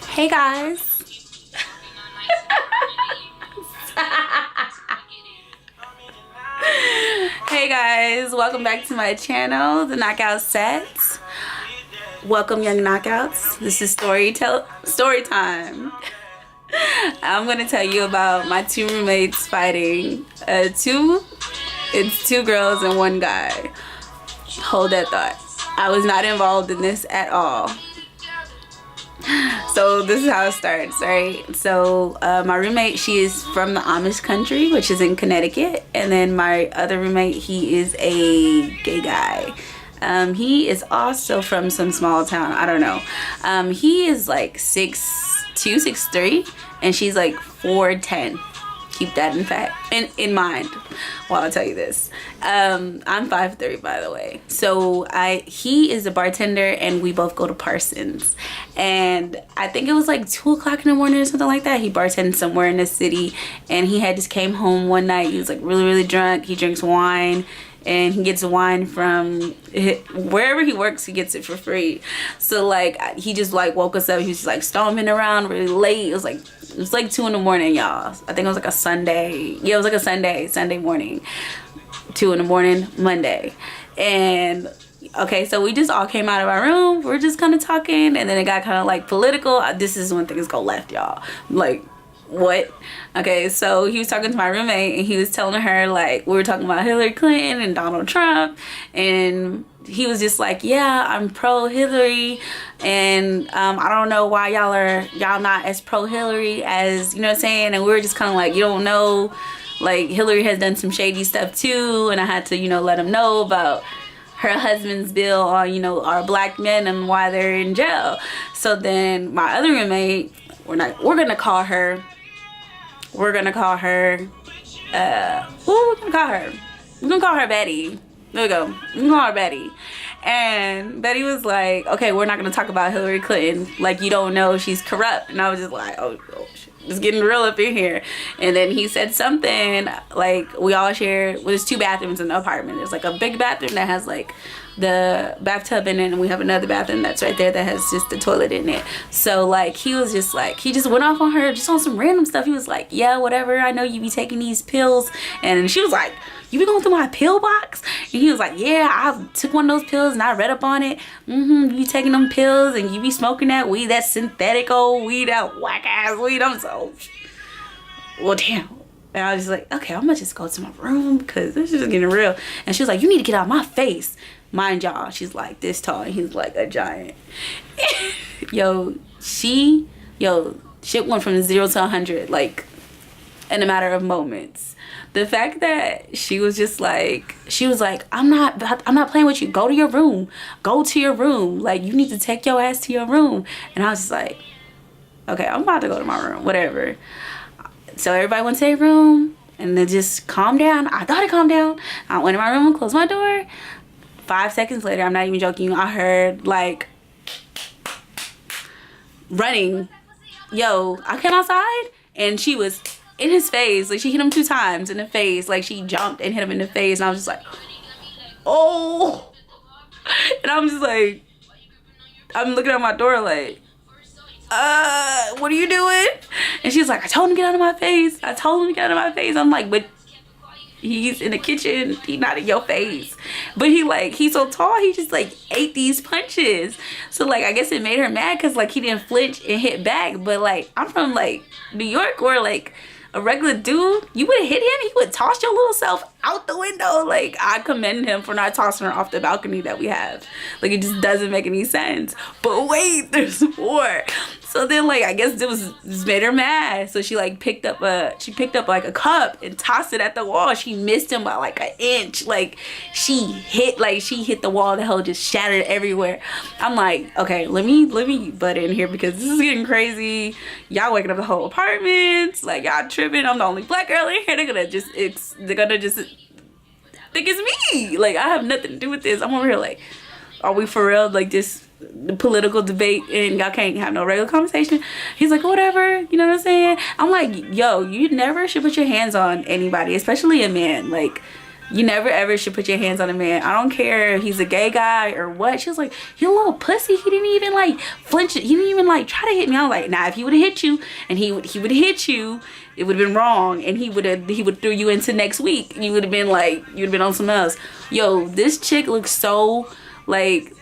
Hey guys. Hey guys, welcome back to my channel, The Knockout Sets. Welcome, young knockouts. This is story time. I'm gonna tell you about my two roommates fighting. It's two girls and one guy. Hold that thought. I was not involved in this at all. So this is how it starts, right? So my roommate, she is from the Amish country, which is in Connecticut, and then my other roommate, he is a gay guy. He is also from some small town, I don't know. He is like 6'2", 6'3", and she's like 4'10". Keep that in mind while I tell you this. I'm 5'3", by the way. So he is a bartender, and we both go to Parsons. And I think it was like 2 o'clock in the morning or something like that. He bartended somewhere in the city, and he had just came home one night. He was like really drunk. He drinks wine, and he gets wine from wherever he works. He gets it for free. So like he just like woke us up. He was just like stomping around really late. It was like 2 in the morning, y'all. I think it was like a Sunday. Yeah, it was like a Sunday morning. 2 in the morning, Monday. And okay, so we just all came out of our room. We're just kind of talking, and then it got kind of like political. This is when things go left, y'all. Like, what? Okay, so he was talking to my roommate, and he was telling her, like, we were talking about Hillary Clinton and Donald Trump, and he was just like, yeah, I'm pro Hillary, and I don't know why y'all not as pro Hillary as, you know what I'm saying? And we were just kind of like, you don't know, like, Hillary has done some shady stuff too, and I had to, you know, let him know about her husband's bill on, you know, our black men and why they're in jail. So then my other roommate, we're gonna call her We're gonna call her Betty. There we go. We can call her Betty. And Betty was like, okay, we're not gonna talk about Hillary Clinton. Like, you don't know she's corrupt. And I was just like, oh shit. It's getting real up in here. And then he said something like, we all share, well, there's 2 bathrooms in the apartment. There's like a big bathroom that has like the bathtub in it, and we have another bathroom that's right there that has just the toilet in it. So like he was just like, he just went off on her just on some random stuff. He was like, yeah, whatever, I know you be taking these pills. And she was like, you be going through my pill box? And he was like, yeah, I took one of those pills and I read up on it. You be taking them pills and you be smoking that weed, that synthetic old weed, that whack ass weed. I'm so, well, damn. And I was just like, okay, I'm gonna just go to my room because this is getting real. And she was like, you need to get out of my face. Mind y'all, she's like this tall and he's like a giant. Shit went from 0 to 100 like in a matter of moments. The fact that she was like, I'm not playing with you. Go to your room. Go to your room. Like, you need to take your ass to your room. And I was just like, okay, I'm about to go to my room. Whatever. So everybody went to their room, and then just calmed down. I thought it calmed down. I went in my room and closed my door. 5 seconds later, I'm not even joking, I heard like running. Yo, I came outside, and she was in his face. Like, she hit him 2 times in the face. Like, she jumped and hit him in the face, and I was just like, oh. And I'm just like, I'm looking at my door like, what are you doing? And she's like, I told him to get out of my face. I'm like, but he's in the kitchen, he's not in your face. But he's so tall, he just like ate these punches. So like, I guess it made her mad because like he didn't flinch and hit back. But like, I'm from like New York, where like a regular dude, you would have hit him, he would toss your little self out the window. Like, I commend him for not tossing her off the balcony that we have. Like, it just doesn't make any sense. But wait, there's more. So then, like, I guess this made her mad. So she like picked up like a cup and tossed it at the wall. She missed him by like an inch. Like, she hit the wall. The hell just shattered everywhere. I'm like, okay, let me butt in here because this is getting crazy. Y'all waking up the whole apartment. Like, y'all tripping. I'm the only black girl in here. They're gonna just think it's me. Like, I have nothing to do with this. I'm over here like, are we for real? Like, this political debate and y'all can't have no regular conversation? He's like, whatever, you know what I'm saying? I'm like, yo, you never should put your hands on anybody, especially a man. Like, You never ever should put your hands on a man. I don't care if he's a gay guy or what. She was like, he a little pussy. He didn't even like flinch. He didn't even like try to hit me. I was like, nah, if he would have hit you and he would have hit you, it would have been wrong. And he would throw you into next week. You would have been like, you'd have been on something else. Yo, this chick looks so like,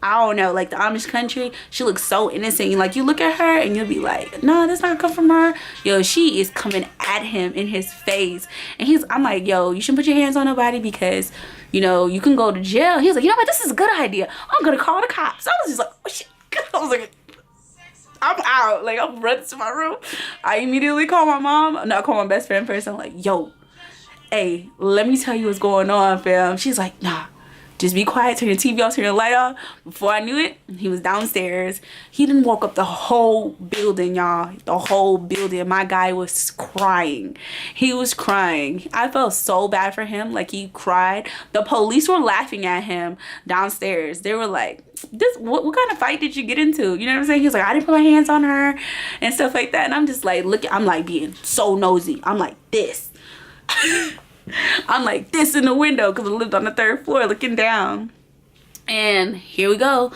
I don't know, like the Amish country. She looks so innocent. Like, you look at her and you'll be like, no, that's not gonna come from her. Yo, she is coming at him in his face. And I'm like, yo, you shouldn't put your hands on nobody because, you know, you can go to jail. He was like, you know what, this is a good idea. I'm gonna call the cops. I was just like, oh shit. I was like, I'm out. Like, I'm running to my room. I immediately call my mom. No, I call my best friend first. I'm like, yo, hey, let me tell you what's going on, fam. She's like, nah. Just be quiet, turn your TV off, turn your light off. Before I knew it, he was downstairs. He didn't woke up the whole building, y'all. The whole building. My guy was crying. He was crying. I felt so bad for him. Like, he cried. The police were laughing at him downstairs. They were like, what kind of fight did you get into? You know what I'm saying? He was like, I didn't put my hands on her and stuff like that. And I'm just like, look, I'm like being so nosy. I'm like this. I'm like this in the window because I lived on the 3rd floor looking down. And here we go.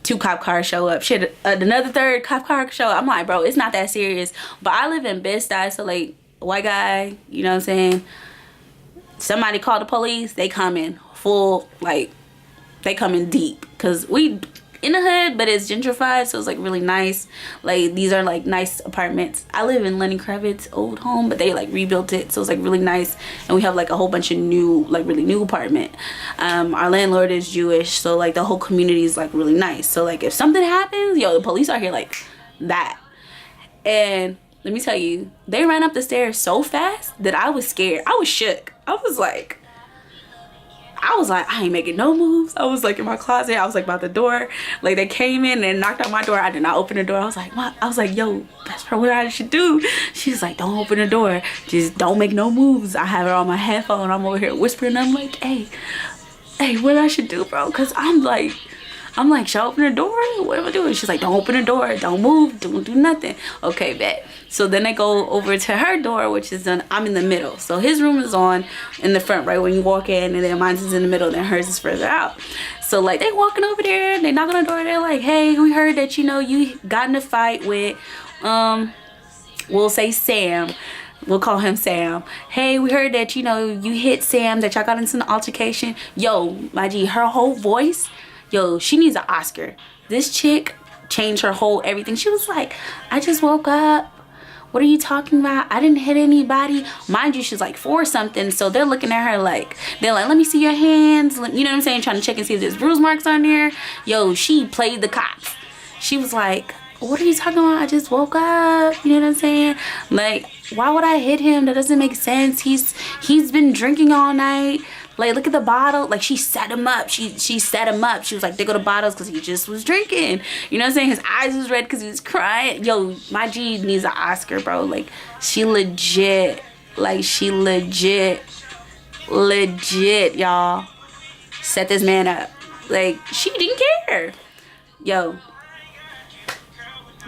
2 cop cars show up. Shit, another 3rd cop car show up. I'm like, bro, it's not that serious. But I live in Bed-Stuy, so like, white guy, you know what I'm saying? Somebody called the police. They come in full, like, they come in deep. Because we in the hood, but it's gentrified, so it's like really nice. Like, these are like nice apartments. I live in Lenny Kravitz's old home, but they like rebuilt it, so it's like really nice. And we have like a whole bunch of new, like really new apartment. Our landlord is Jewish, so like the whole community is like really nice. So like if something happens, yo, the police are here like that. And let me tell you, they ran up the stairs so fast that I was scared. I was shook. I was like, I ain't making no moves. I was like in my closet. I was like by the door. Like, they came in and knocked on my door. I did not open the door. I was like, what? I was like, yo, that's probably what I should do. She's like, don't open the door. Just don't make no moves. I have her on my headphone. I'm over here whispering. I'm like, hey, what I should do, bro? Because I'm like, should I open the door? What am I doing? She's like, don't open the door. Don't move. Don't do nothing. Okay, bet. So then I go over to her door, which is I'm in the middle. So his room is on in the front, right when you walk in, and then mine's is in the middle, then hers is further out. So like, they walking over there, they knock on the door, they're like, hey, we heard that, you know, you got in a fight with, we'll say Sam. We'll call him Sam. Hey, we heard that, you know, you hit Sam, that y'all got into an altercation. Yo, my G, her whole voice, yo, she needs an Oscar. This chick changed her whole everything. She was like, I just woke up. What are you talking about? I didn't hit anybody. Mind you, she's like 4 something. So they're looking at her like, they're like, let me see your hands. You know what I'm saying? Trying to check and see if there's bruise marks on there. Yo, she played the cops. She was like, what are you talking about? I just woke up. You know what I'm saying? Like, why would I hit him? That doesn't make sense. He's been drinking all night. Like, look at the bottle. Like, she set him up. She set him up. She was like, there go the bottles because he just was drinking. You know what I'm saying? His eyes was red because he was crying. Yo, my G needs an Oscar, bro. Like, she legit, y'all, set this man up. Like, she didn't care. Yo,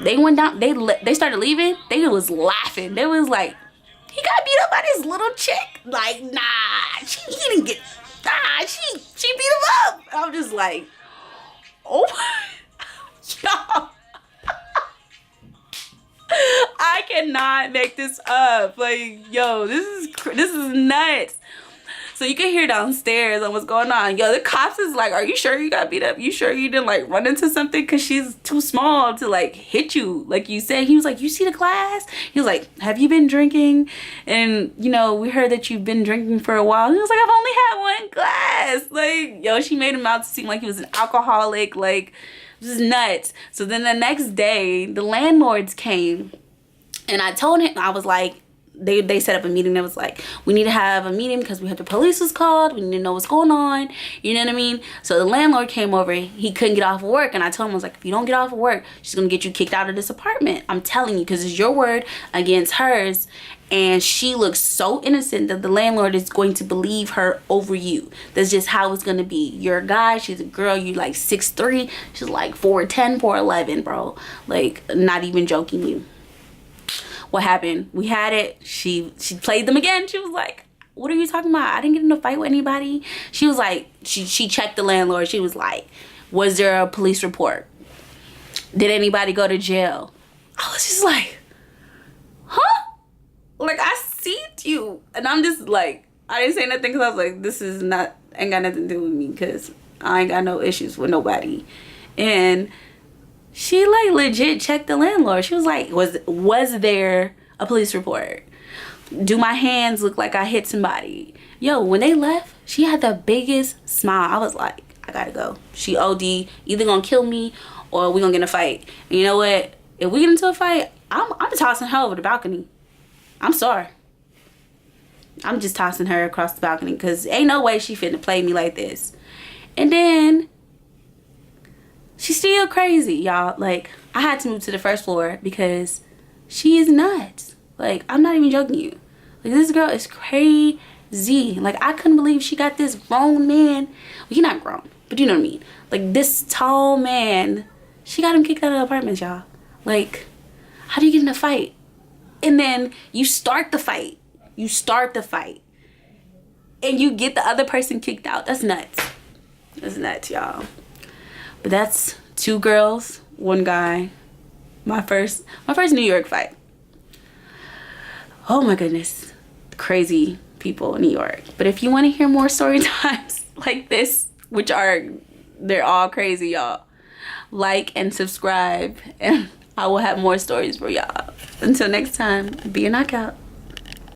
they went down. They started leaving. They was laughing. They was like, he got beat up by this little chick. Like, nah, he didn't get, nah, she beat him up. I'm just like, oh, y'all. I cannot make this up. Like, yo, this is nuts. So you can hear downstairs on what's going on. Yo, the cops is like, are you sure you got beat up? You sure you didn't like run into something? Because she's too small to like hit you like you said. He was like, you see the glass? He was like, have you been drinking? And you know, we heard that you've been drinking for a while. He was like, I've only had 1 glass. Like, yo, she made him out to seem like he was an alcoholic. Like, this is nuts. So then the next day, the landlords came and I told him, I was like, they set up a meeting that was like, we need to have a meeting because we have the police was called, we need to know what's going on, you know what I mean? So the landlord came over, he couldn't get off of work, and I told him, I was like, if you don't get off of work, she's gonna get you kicked out of this apartment. I'm telling you, because it's your word against hers. And she looks so innocent that the landlord is going to believe her over you. That's just how it's gonna be. You're a guy, she's a girl, you like 6'3", she's like 4'10", 4'11", bro. Like, not even joking you. What happened? We had it. She played them again. She was like, what are you talking about? I didn't get in a fight with anybody. She was like, she checked the landlord. She was like, was there a police report? Did anybody go to jail? I was just like, huh? Like, I see you. And I'm just like, I didn't say nothing because I was like, this is not, ain't got nothing to do with me because I ain't got no issues with nobody. And she like legit checked the landlord. She was like, was there a police report? Do my hands look like I hit somebody? Yo, when they left, she had the biggest smile. I was like, I gotta go. She OD, either gonna kill me or we gonna get in a fight. And you know what? If we get into a fight, I'm tossing her over the balcony. I'm sorry. I'm just tossing her across the balcony because ain't no way she finna play me like this. And then she's still crazy, y'all. Like, I had to move to the first floor because she is nuts. Like, I'm not even joking you. Like, this girl is crazy. Like, I couldn't believe she got this grown man. Well, he's not grown, but you know what I mean. Like, this tall man, she got him kicked out of the apartment, y'all. Like, how do you get in a fight? And then you start the fight. You start the fight. And you get the other person kicked out. That's nuts. That's nuts, y'all. But that's 2 girls, 1 guy. My first New York fight. Oh my goodness. Crazy people in New York. But if you want to hear more story times like this, they're all crazy, y'all, like and subscribe, and I will have more stories for y'all. Until next time, be a knockout.